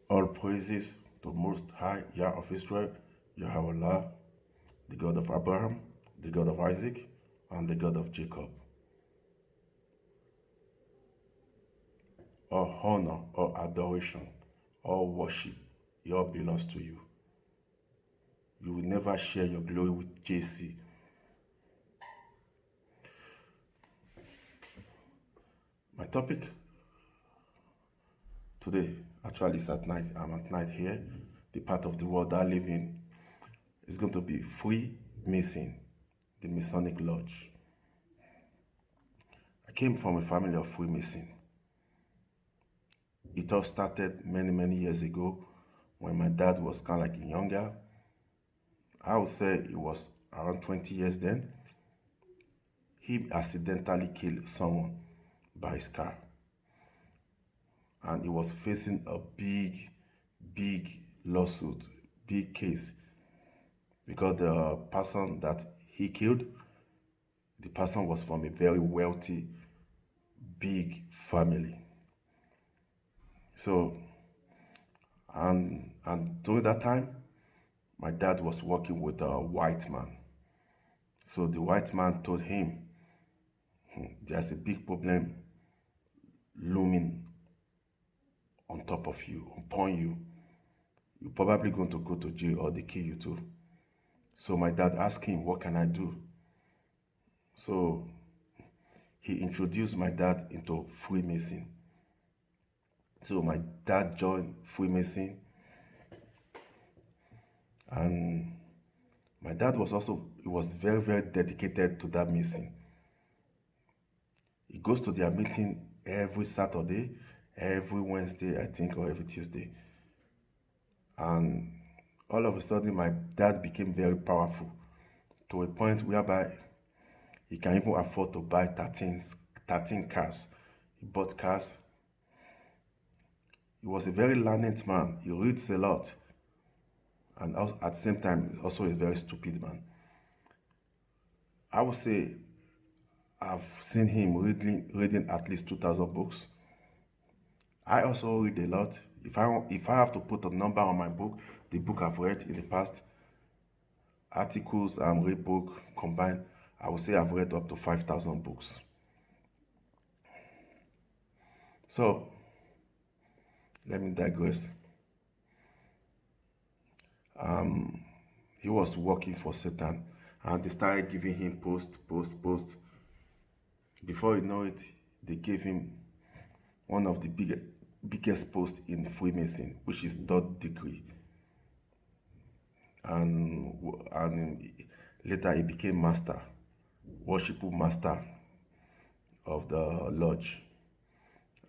All praises to Most High Yah of Israel, Yahweh, the God of Abraham, the God of Isaac, and the God of Jacob. All honor, all adoration, all worship, it all belongs to you. You will never share your glory with JC. My topic today actually is at night. I'm at night here. The part of the world I live in is going to be Freemason, the Masonic Lodge. I came from a family of Freemason. It all started many, many years ago when my dad was kind of like younger. I would say it was around 20 years then. He accidentally killed someone by his car. And he was facing a big, big lawsuit, big case. Because the person that he killed, the person was from a very wealthy, big family. So, and during that time, my dad was working with a white man. So the white man told him, there's a big problem looming on top of you, upon you. You're probably going to go to jail or they kill you too. So my dad asked him, what can I do? So he introduced my dad into Freemason. So my dad joined Freemason, and my dad was also, he was very, very dedicated to that mission. He goes to their meeting every Saturday, every Wednesday, I think, or every Tuesday. And all of a sudden, my dad became very powerful to a point whereby he can even afford to buy 13 cars. He bought cars. He was a very learned man. He reads a lot. And at the same time, also a very stupid man. I would say I've seen him reading at least 2,000 books. I also read a lot. If I have to put a number on my book, the book I've read in the past, articles and read book combined, I would say I've read up to 5,000 books. So let me digress. He was working for Satan, and they started giving him post. Before you know it, they gave him one of the biggest posts in Freemason, which is third degree. And later he became master, worshipful master of the lodge.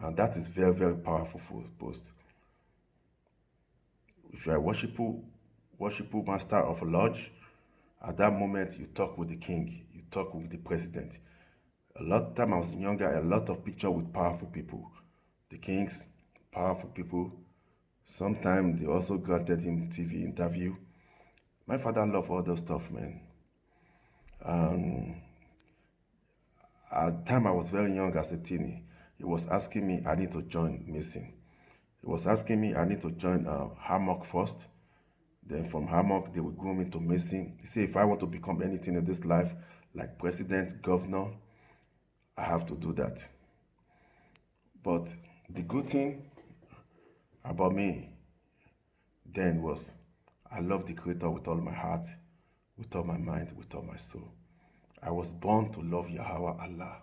And that is very, very powerful post. If you are a worshipful master of a lodge, at that moment you talk with the king, you talk with the president. A lot of time I was younger, a lot of picture with powerful people. The kings, powerful people. Sometimes they also granted him TV interview. My father loved all those stuff, man. At the time I was very young as a teenie, he was asking me I need to join Mason. He was asking me I need to join Hammock first. Then from Hammock, they will groom me to Mason. He said if I want to become anything in this life, like president, governor, I have to do that. But the good thing about me then was I love the Creator with all my heart, with all my mind, with all my soul. I was born to love Yahweh Allah.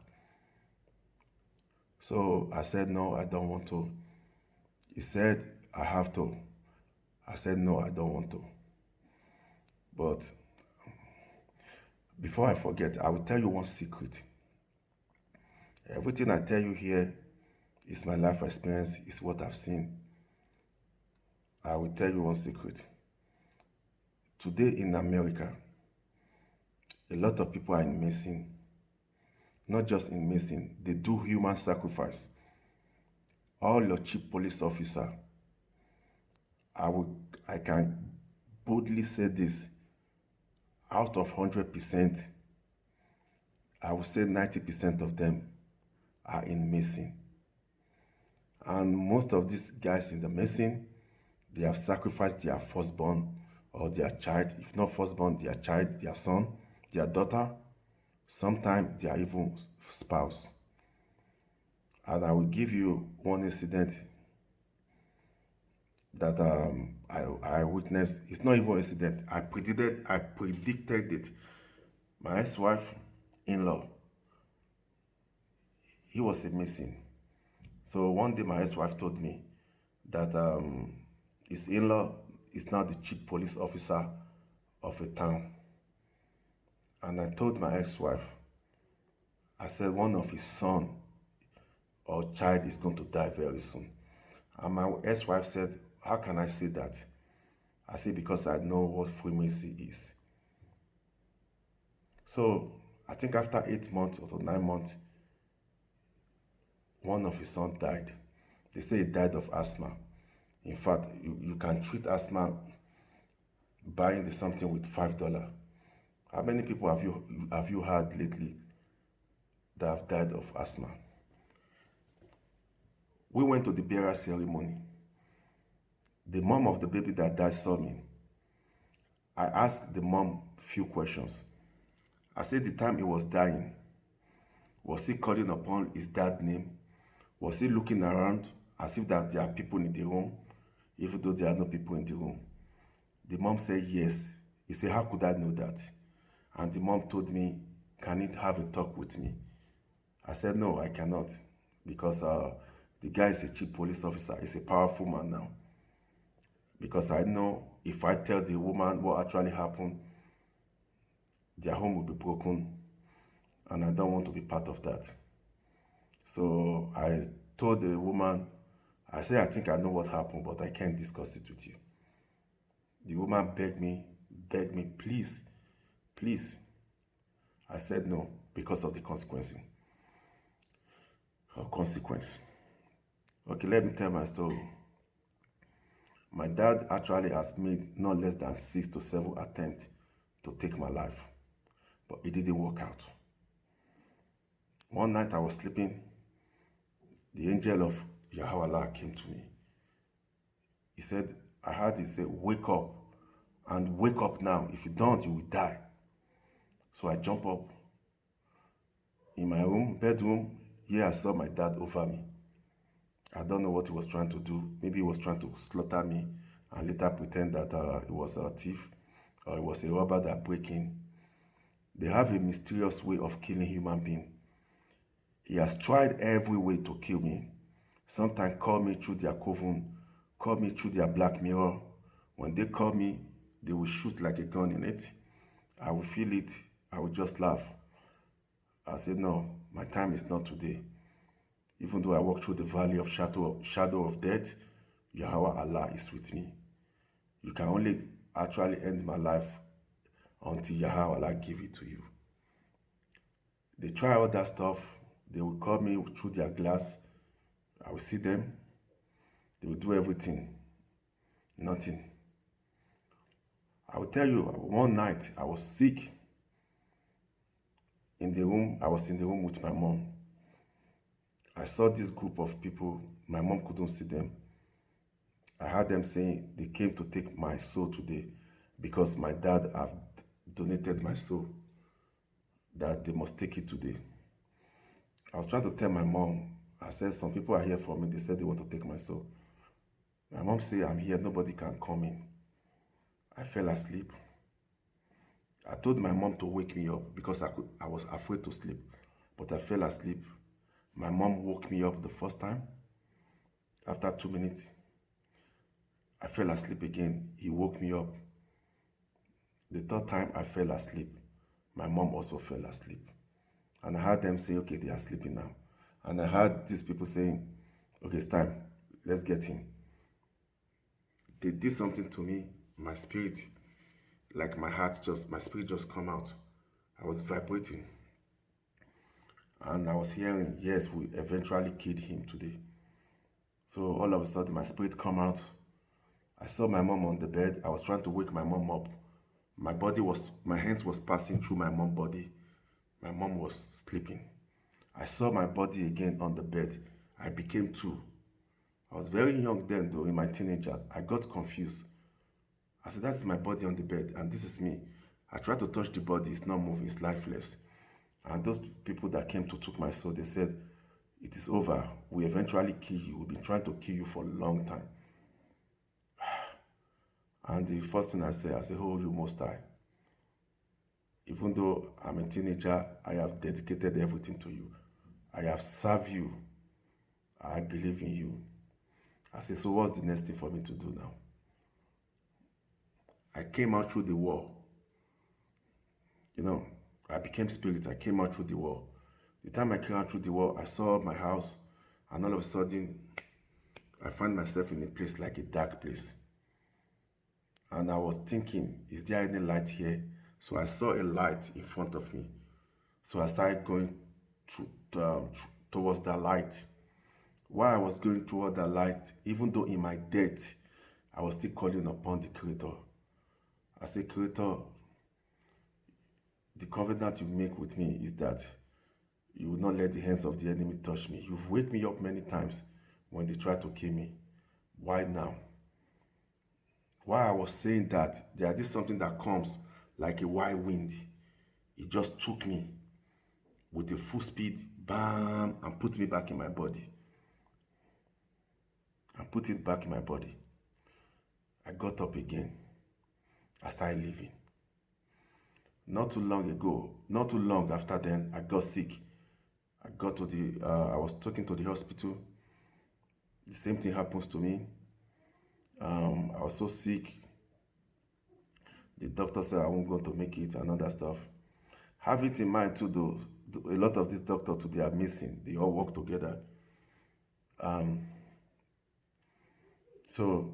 So I said, no, I don't want to. He said, I have to. I said, no, I don't want to. But before I forget, I will tell you one secret. Everything I tell you here is my life experience, is what I've seen. I will tell you one secret. Today in America, a lot of people are in Mason. Not just in Mason, they do human sacrifice. All your chief police officer, I can boldly say this, out of 100%, I would say 90% of them are in Mason. And most of these guys in the Mason, They have sacrificed their firstborn or their child, if not firstborn, their child, their son, their daughter, sometimes their even spouse. And I will give you one incident that I witnessed. It's not even an incident. I predicted it. My ex-wife in-law, he was a missing. So one day my ex-wife told me that his in-law is now the chief police officer of a town. And I told my ex-wife, I said one of his son or child is going to die very soon. And my ex-wife said, how can I say that? I said, because I know what freemason is. So I think after 8 months or 9 months, one of his sons died. They say he died of asthma. In fact, you can treat asthma buying the something with $5. How many people have you heard lately that have died of asthma? We went to the burial ceremony. The mom of the baby that died saw me. I asked the mom few questions. I said the time he was dying, was he calling upon his dad's name? Was he looking around as if that there are people in the room, even though there are no people in the room? The mom said yes. He said, how could I know that? And the mom told me, can he have a talk with me? I said, no, I cannot. Because the guy is a chief police officer. He's a powerful man now. Because I know if I tell the woman what actually happened, their home will be broken. And I don't want to be part of that. So I told the woman, I said, I think I know what happened, but I can't discuss it with you. The woman begged me, please, please. I said no, because of the consequence. Consequence. Okay, let me tell my story. My dad actually has made not less than 6 to 7 attempts to take my life, but it didn't work out. One night I was sleeping, the angel of Yahweh came to me. He said, I heard he say, wake up, and wake up now. If you don't, you will die. So I jump up in my room, bedroom. Here I saw my dad over me. I don't know what he was trying to do. Maybe he was trying to slaughter me and later pretend that he was a thief or he was a robber that break in. They have a mysterious way of killing human beings. He has tried every way to kill me. Sometimes call me through their coven, call me through their black mirror. When they call me, they will shoot like a gun in it. I will feel it. I will just laugh. I said, no, my time is not today. Even though I walk through the valley of shadow of death, Yahweh Allah is with me. You can only actually end my life until Yahweh Allah give it to you. They try all that stuff. They will call me through their glass. I will see them. They will do everything. Nothing. I will tell you, one night I was sick in the room. I was in the room with my mom. I saw this group of people. My mom couldn't see them. I heard them saying they came to take my soul today because my dad have donated my soul, that they must take it today. I was trying to tell my mom, I said, some people are here for me. They said they want to take my soul. My mom said, I'm here. Nobody can come in. I fell asleep. I told my mom to wake me up because I was afraid to sleep, but I fell asleep. My mom woke me up the first time. After 2 minutes, I fell asleep again. He woke me up. The third time I fell asleep, my mom also fell asleep. And I heard them say, okay, they are sleeping now. And I heard these people saying, okay, it's time. Let's get him. They did something to me, my spirit, like my spirit just come out. I was vibrating. And I was hearing, yes, we eventually killed him today. So all of a sudden, my spirit come out. I saw my mom on the bed. I was trying to wake my mom up. My hands was passing through my mom's body. My mom was sleeping. I saw my body again on the bed. I became two. I was very young then, though, in my teenager. I got confused. I said, that's my body on the bed, and this is me. I tried to touch the body, it's not moving, it's lifeless. And those people that came to took my soul, they said, it is over. We eventually kill you. We've been trying to kill you for a long time. And the first thing I said, oh, you most high. Even though I'm a teenager, I have dedicated everything to you. I have served you. I believe in you. I said, so what's the next thing for me to do now? I came out through the wall. You know, I became spirit. I came out through the wall. The time I came out through the wall, I saw my house, and all of a sudden, I found myself in a place like a dark place. And I was thinking, is there any light here? So I saw a light in front of me. So I started going towards that light. While I was going toward that light, even though in my death, I was still calling upon the Creator. I said, Creator, the covenant you make with me is that you will not let the hands of the enemy touch me. You've waked me up many times when they tried to kill me. Why now? While I was saying that, there is something that comes like a wild wind. It just took me with a full speed, bam, and put me back in my body. And put it back in my body. I got up again. I started living. Not too long ago, not too long after then, I got sick. I was talking to the hospital. The same thing happens to me. I was so sick. The doctor said I won't go to make it and all that stuff. Have it in mind too, though. A lot of these doctors today are missing. They all work together. So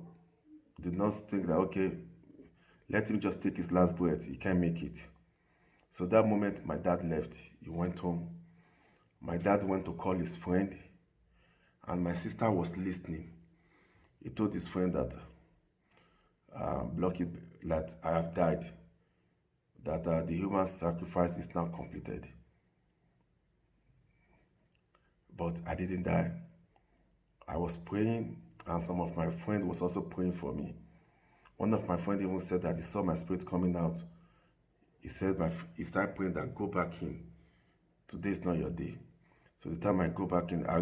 the nurse think that okay, let him just take his last breath. He can't make it. So that moment, my dad left. He went home. My dad went to call his friend, and my sister was listening. He told his friend that block it, that I have died, that the human sacrifice is now completed. But I didn't die. I was praying, and some of my friends was also praying for me. One of my friends even said that he saw my spirit coming out. He said he started praying that go back in. Today is not your day. So the time I go back in, I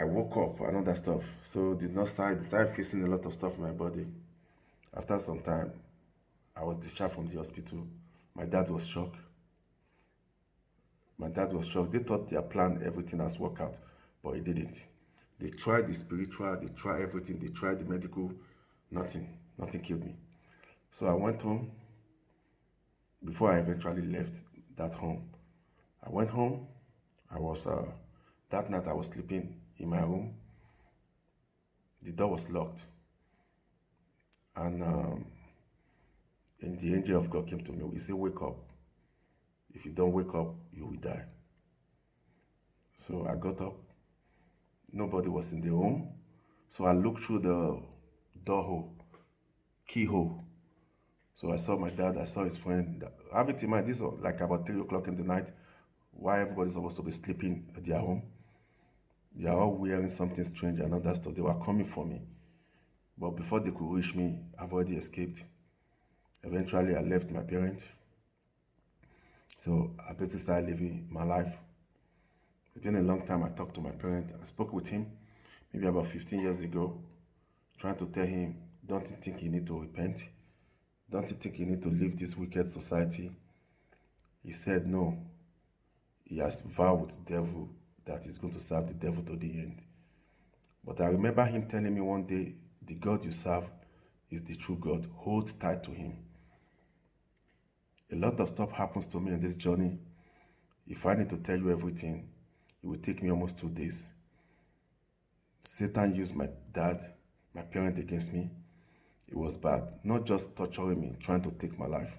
woke up and all that stuff. So did not started facing a lot of stuff in my body. After some time, I was discharged from the hospital. My dad was shocked. My dad was shocked. They thought their plan, everything has worked out, but it didn't. They tried the spiritual, they tried everything, they tried the medical, nothing. Nothing killed me. So I went home before I eventually left that home. I went home. I was that night I was sleeping in my room. The door was locked, and the angel of God came to me. He said, "Wake up. If you don't wake up, you will die." So I got up. Nobody was in the room. So I looked through the door hole, keyhole. So I saw my dad, I saw his friend. Have it in mind, this was like about 3 o'clock in the night, while everybody's supposed to be sleeping at their home. They are all wearing something strange and all that stuff. They were coming for me. But before they could reach me, I've already escaped. Eventually, I left my parents. So I basically started living my life. It's been a long time I talked to my parent. I spoke with him maybe about 15 years ago, trying to tell him, don't you think you need to repent? Don't you think you need to leave this wicked society? He said no. He has vowed with the devil that he's going to serve the devil to the end. But I remember him telling me one day, the God you serve is the true God. Hold tight to him. A lot of stuff happens to me in this journey. If I need to tell you everything, it will take me almost 2 days. Satan used my dad, my parent against me. It was bad. Not just torturing me, trying to take my life.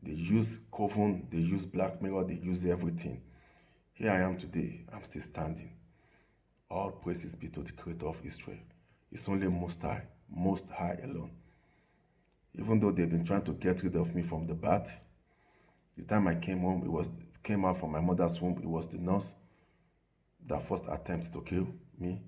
They use coven, they use blackmail, they use everything. Here I am today, I'm still standing. All praises be to the Creator of Israel. It's only Most High alone. Even though they've been trying to get rid of me from the birth, the time I came home, it came out from my mother's womb, it was the nurse that first attempt to kill me.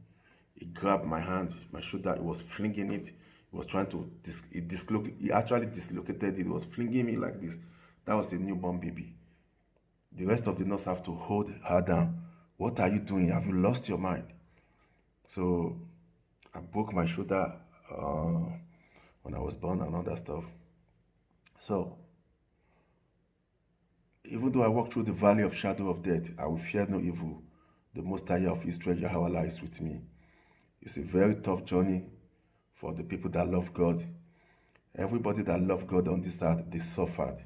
He grabbed my hand, my shoulder. He was flinging it. He was trying to he actually dislocated it. He was flinging me like this. That was a newborn baby. The rest of the nurse have to hold her down. What are you doing? Have you lost your mind? So I broke my shoulder uh, when I was born and all that stuff. So even though I walk through the valley of shadow of death, I will fear no evil. The Most High of Israel, Yahweh, is with me. It's a very tough journey for the people that love God. Everybody that loved God on this earth, they suffered.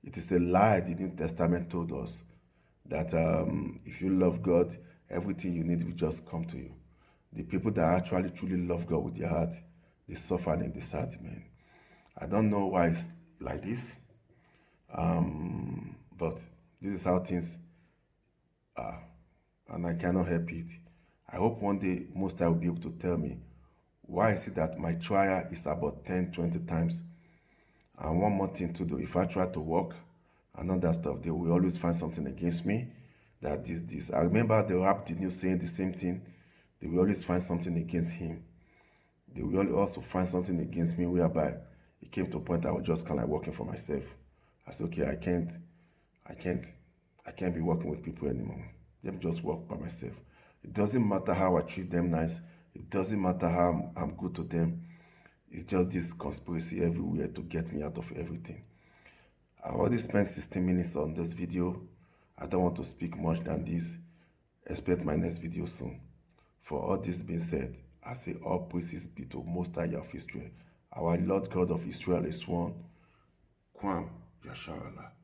It is a lie the New Testament told us that if you love God, everything you need will just come to you. The people that actually truly love God with their heart, they suffered in this earth, man. I don't know why it's like this, but this is how things are, and I cannot help it. I hope one day Most High will be able to tell me why is it that my trial is about 10, 20 times. And one more thing to do, if I try to work and all that stuff, they will always find something against me. That this. I remember the rap did you saying the same thing. They will always find something against him. They will also find something against me whereby it came to a point I was just kind of working for myself. I said, okay, I can't, I can't be working with people anymore. Let me just work by myself. It doesn't matter how I treat them nice. It doesn't matter how I'm good to them. It's just this conspiracy everywhere to get me out of everything. I already spent 16 minutes on this video. I don't want to speak much than this. Expect my next video soon. For all this being said, I say all praises be to Most High of Israel. Our Lord God of Israel is one. Kwam Yasharallah.